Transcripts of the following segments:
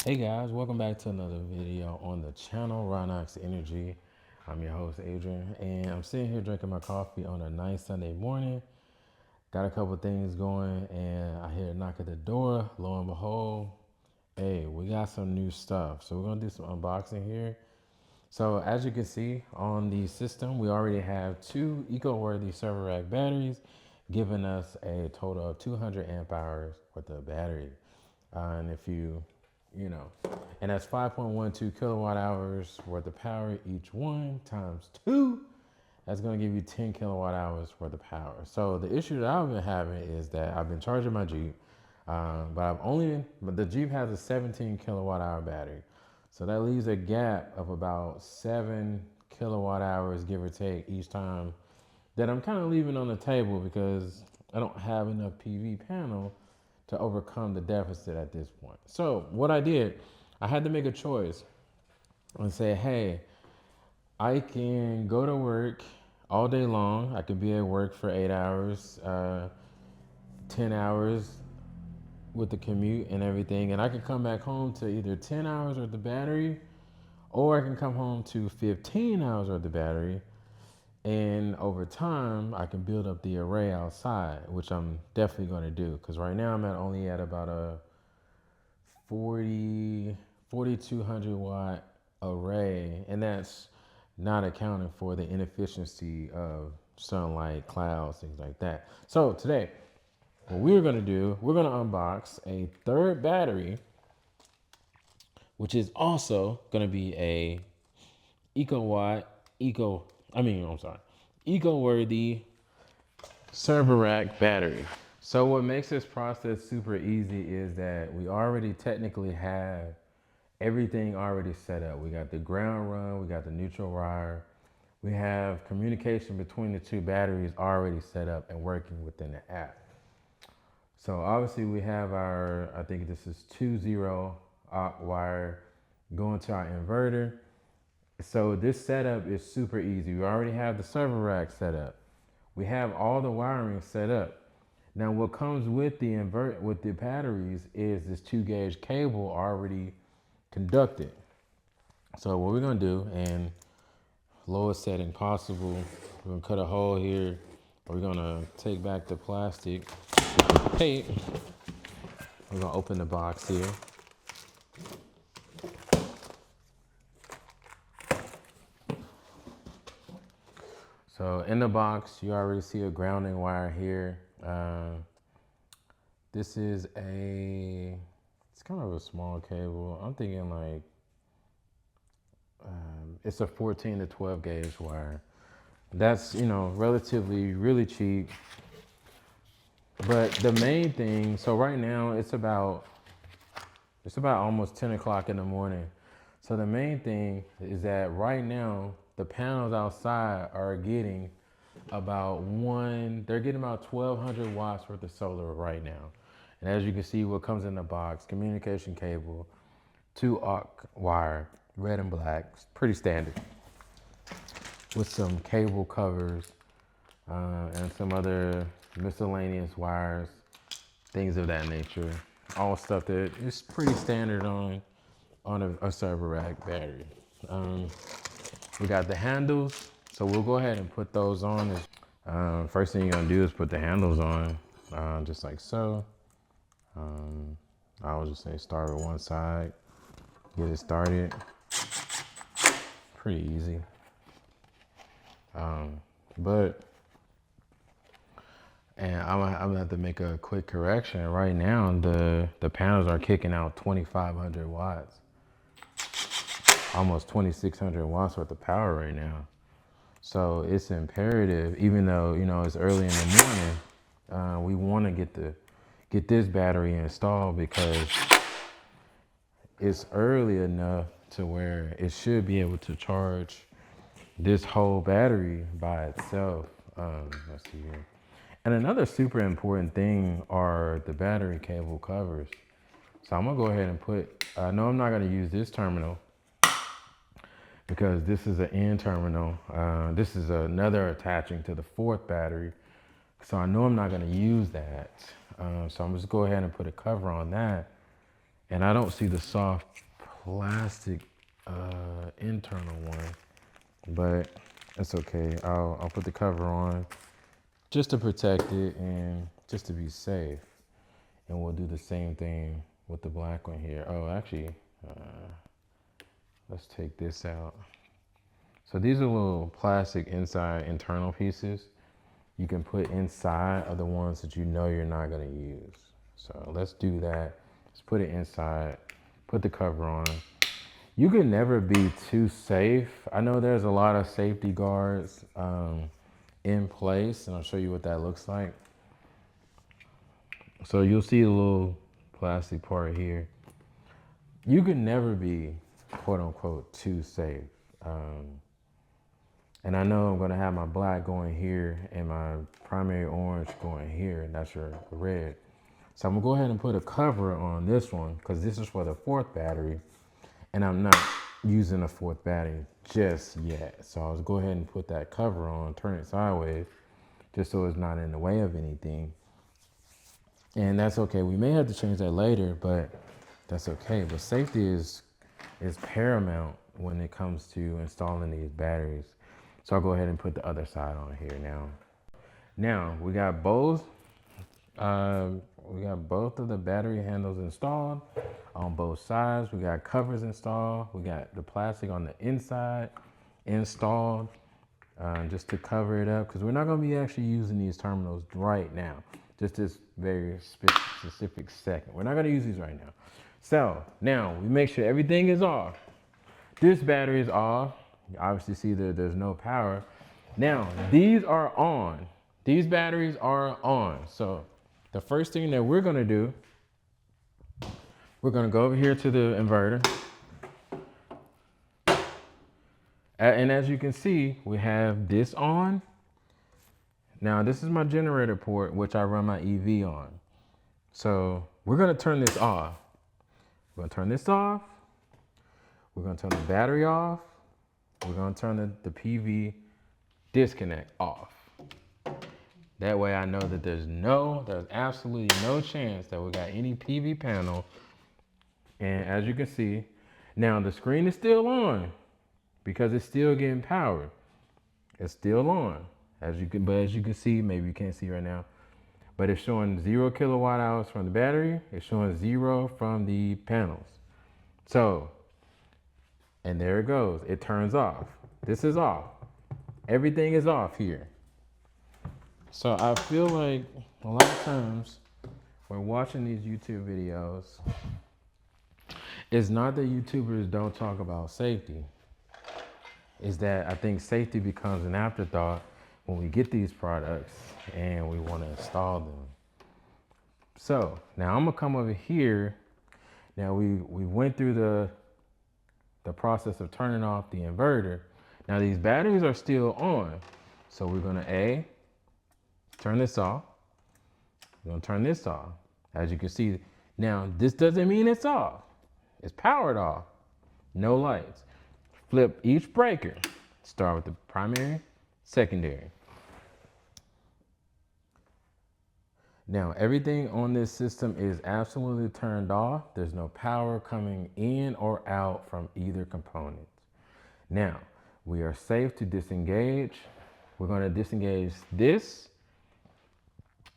Hey guys, welcome back to another video on the channel, Ronox Energy. I'm your host, Adrian, and I'm sitting here drinking my coffee on a nice Sunday morning. Got a couple things going, and I hear a knock at the door. Lo and behold, hey, we got some new stuff. So we're gonna do some unboxing here. So as you can see on the system, we already have two eco-worthy server rack batteries, giving us a total of 200 amp hours worth of battery. And if you know, and that's 5.12 kilowatt hours worth of power each one times two. That's going to give you 10 kilowatt hours worth of power. So the issue that I've been having is that I've been charging my Jeep, but the Jeep has a 17 kilowatt hour battery. So that leaves a gap of about 7 kilowatt hours, give or take, each time that I'm kind of leaving on the table because I don't have enough PV panel to overcome the deficit at this point. So what I did, I had to make a choice and say, hey, I can go to work all day long. I could be at work for 8 hours, 10 hours with the commute and everything. And I can come back home to either 10 hours with the battery, or I can come home to 15 hours with the battery. And over time, I can build up the array outside, which I'm definitely going to do. Because right now I'm only at about a 4,200 watt array. And that's not accounting for the inefficiency of sunlight, clouds, things like that. So today, what we're going to do, we're going to unbox a third battery, which is also going to be a eco-worthy server rack battery. So what makes this process super easy is that we already technically have everything already set up. We got the ground run, we got the neutral wire, we have communication between the two batteries already set up and working within the app. So obviously we have our, I think this is 2.0 wire going to our inverter. So this setup is super easy. We already have the server rack set up. We have all the wiring set up. Now what comes with the batteries is this 2-gauge cable already conducted. So what we're gonna do, and lowest setting possible, we're gonna cut a hole here. We're gonna take back the plastic tape. We're gonna open the box here. So in the box, you already see a grounding wire here. This is it's kind of a small cable. I'm thinking like, it's a 14 to 12 gauge wire. That's, relatively really cheap. But the main thing, so right now it's about almost 10 o'clock in the morning. So the main thing is that right now, the panels outside are getting they're getting about 1,200 watts worth of solar right now. And as you can see, what comes in the box, communication cable, 2 aux wire, red and black, it's pretty standard, with some cable covers and some other miscellaneous wires, things of that nature. All stuff that is pretty standard on a server rack battery. We got the handles, so we'll go ahead and put those on. First thing you're gonna do is put the handles on, just like so. I would just say start with one side, get it started. Pretty easy. And I'm gonna have to make a quick correction. Right now, the panels are kicking out 2,500 watts, almost 2,600 watts worth of power right now. So it's imperative, even though it's early in the morning, we want to get this battery installed because it's early enough to where it should be able to charge this whole battery by itself. Let's see here. And another super important thing are the battery cable covers. So I'm gonna go ahead and I know I'm not gonna use this terminal because this is an N terminal. This is another attaching to the fourth battery. So I know I'm not gonna use that. So I'm just go ahead and put a cover on that. And I don't see the soft plastic internal one, but it's okay. I'll put the cover on just to protect it and just to be safe. And we'll do the same thing with the black one here. Oh, actually, let's take this out. So these are little plastic inside internal pieces you can put inside of the ones that you know you're not gonna use. So let's do that. Let's put it inside, put the cover on. You can never be too safe. I know there's a lot of safety guards in place, and I'll show you what that looks like. So you'll see a little plastic part here. You can never be quote unquote too safe. And I know I'm gonna have my black going here and my primary orange going here, and that's your red. So I'm gonna go ahead and put a cover on this one because this is for the fourth battery, and I'm not using a fourth battery just yet. So I'll go ahead and put that cover on, turn it sideways, just so it's not in the way of anything. And that's okay. We may have to change that later, but that's okay. But safety is paramount when it comes to installing these batteries. So I'll go ahead and put the other side on here now. Now we got both of the battery handles installed on both sides. We got covers installed. We got the plastic on the inside installed just to cover it up, because we're not going to be actually using these terminals right now. Just this very specific second. We're not going to use these right now. So now we make sure everything is off. This battery is off. You obviously see that there's no power. Now these are on. These batteries are on. So the first thing that we're going to do, we're going to go over here to the inverter. And as you can see, we have this on. Now this is my generator port, which I run my EV on. So we're going to turn this off. We're going to turn this off. We're going to turn the battery off. We're going to turn the PV disconnect off. That way I know that there's absolutely no chance that we got any PV panel. And as you can see, now the screen is still on because it's still getting powered. It's still on. But as you can see, maybe you can't see right now, but it's showing 0 kilowatt hours from the battery. It's showing 0 from the panels. So, and there it goes. It turns off. This is off. Everything is off here. So I feel like a lot of times when watching these YouTube videos, it's not that YouTubers don't talk about safety. It's that I think safety becomes an afterthought when we get these products and we want to install them. So now I'm gonna come over here. Now we went through the process of turning off the inverter. Now these batteries are still on. So we're gonna turn this off. We're gonna turn this off. As you can see, now this doesn't mean it's off. It's powered off. No lights. Flip each breaker. Start with the primary, secondary. Now everything on this system is absolutely turned off. There's no power coming in or out from either component. Now we are safe to disengage. We're going to disengage this.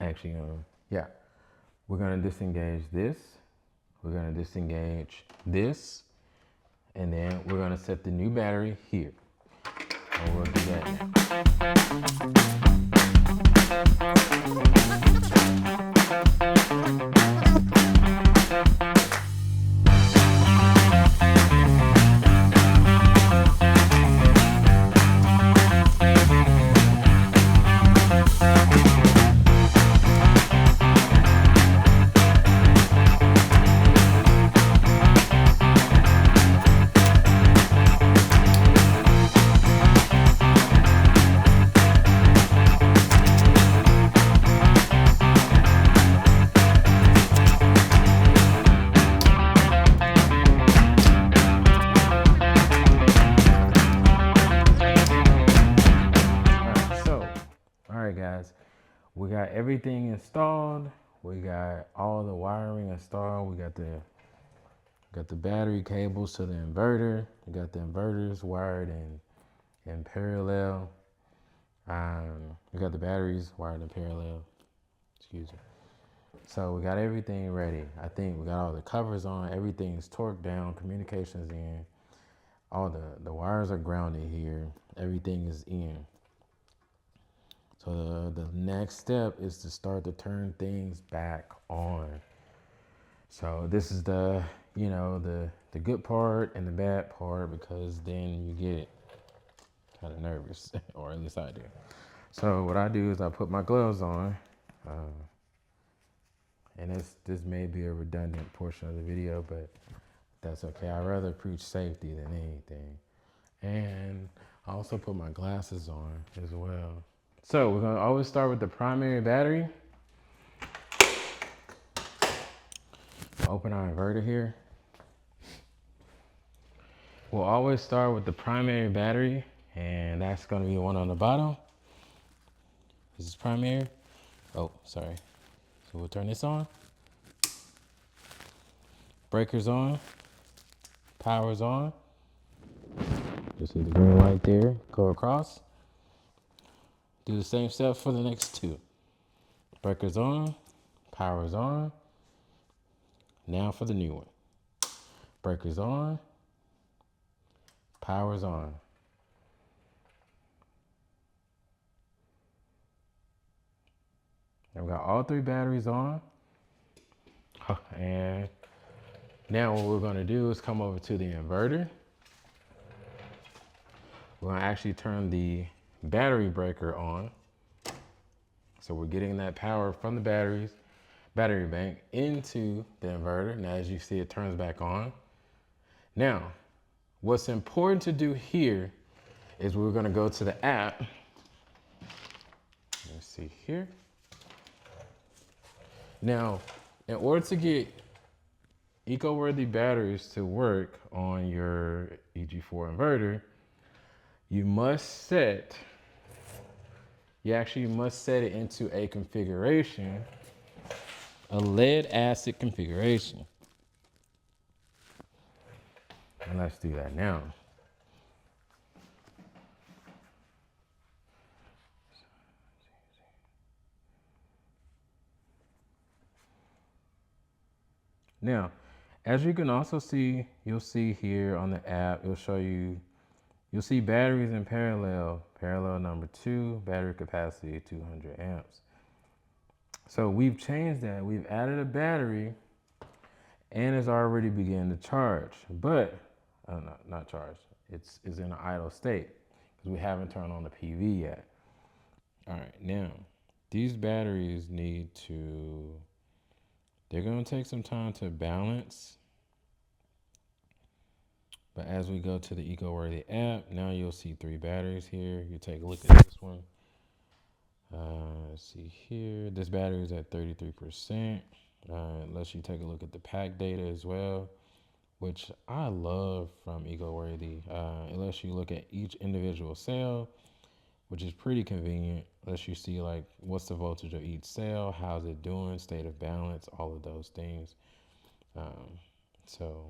Actually, we're going to disengage this. We're going to disengage this. And then we're going to set the new battery here. And we'll do that We got everything installed. We got all the wiring installed. We got the Got the battery cables to the inverter. We got the inverters wired in parallel. We got the batteries wired in parallel. Excuse me. So we got everything ready. I think we got all the covers on. Everything's torqued down. Communications in. All the wires are grounded here. Everything is in. So the next step is to start to turn things back on. So this is the good part and the bad part, because then you get kind of nervous, or at least I do. So what I do is I put my gloves on, and this may be a redundant portion of the video, but that's okay. I'd rather preach safety than anything. And I also put my glasses on as well. So we're gonna always start with the primary battery. Open our inverter here. We'll always start with the primary battery, and that's gonna be the one on the bottom. This is primary. Oh, sorry. So we'll turn this on. Breaker's on. Power's on. You'll see the green light there. Go across. Do the same steps for the next two. Breaker's on. Power's on. Now for the new one. Breaker's on. Power's on. And we got all three batteries on. And now what we're gonna do is come over to the inverter. We're gonna actually turn the battery breaker on. So we're getting that power from the battery bank into the inverter. Now, as you see, it turns back on. Now, what's important to do here is we're gonna go to the app. Let's see here. Now, in order to get eco-worthy batteries to work on your EG4 inverter, you actually must set it into a configuration, a lead acid configuration. And let's do that now. Now, as you can also see, you'll see here on the app, it'll show you, you'll see batteries in parallel number 2, battery capacity 200 amps. So we've changed that. We've added a battery, and it's already beginning to charge, but not charge. It's in an idle state because we haven't turned on the PV yet. All right, now these batteries they're going to take some time to balance. But as we go to the EcoWorthy app, now you'll see 3 batteries here. You take a look at this one. Let's see here. This battery is at 33%. Unless you take a look at the pack data as well, which I love from EcoWorthy. Unless you look at each individual cell, which is pretty convenient. Unless you see like what's the voltage of each cell, how's it doing, state of balance, all of those things. So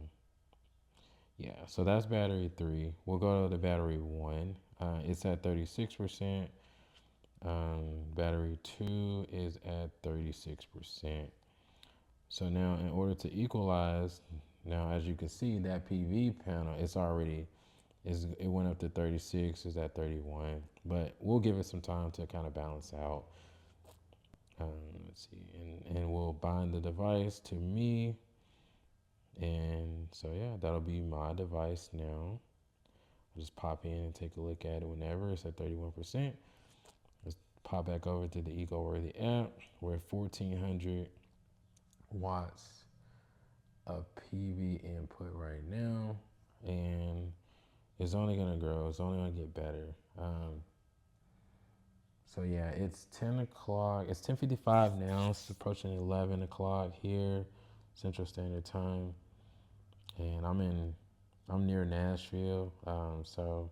yeah, so that's battery 3. We'll go to the battery 1. It's at 36%. Battery 2 is at 36%. So now in order to equalize, now as you can see, that PV panel, it went up to 36, is at 31, but we'll give it some time to kind of balance out. Let's see, and we'll bind the device to me. And so yeah, that'll be my device now. I'll just pop in and take a look at it whenever. It's at 31%. Let's pop back over to the EcoWorthy app. We're at 1400 watts of PV input right now, and it's only gonna grow. It's only gonna get better. So yeah, it's 10 o'clock. It's 10:55 now. It's approaching 11 o'clock here, Central Standard Time, and I'm near Nashville. So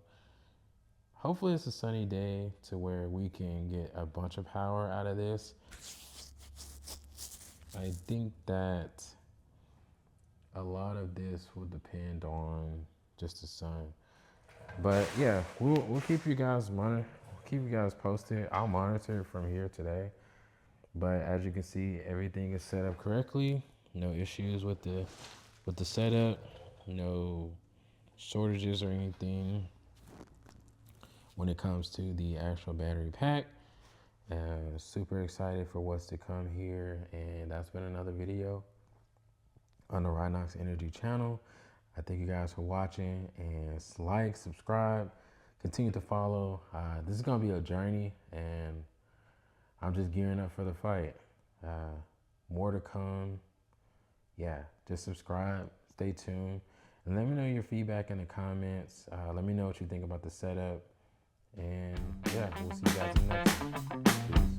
hopefully it's a sunny day to where we can get a bunch of power out of this. I think that a lot of this will depend on just the sun. But yeah, we'll keep you guys keep you guys posted. I'll monitor it from here today. But as you can see, everything is set up correctly. No issues with the setup. No shortages or anything when it comes to the actual battery pack. Super excited for what's to come here, and that's been another video on the Rhinox Energy channel. I thank you guys for watching, and like, subscribe, continue to follow. This is gonna be a journey, and I'm just gearing up for the fight. More to come. Yeah, just subscribe, stay tuned, and let me know your feedback in the comments. Let me know what you think about the setup, and yeah, we'll see you guys in the next one. Peace.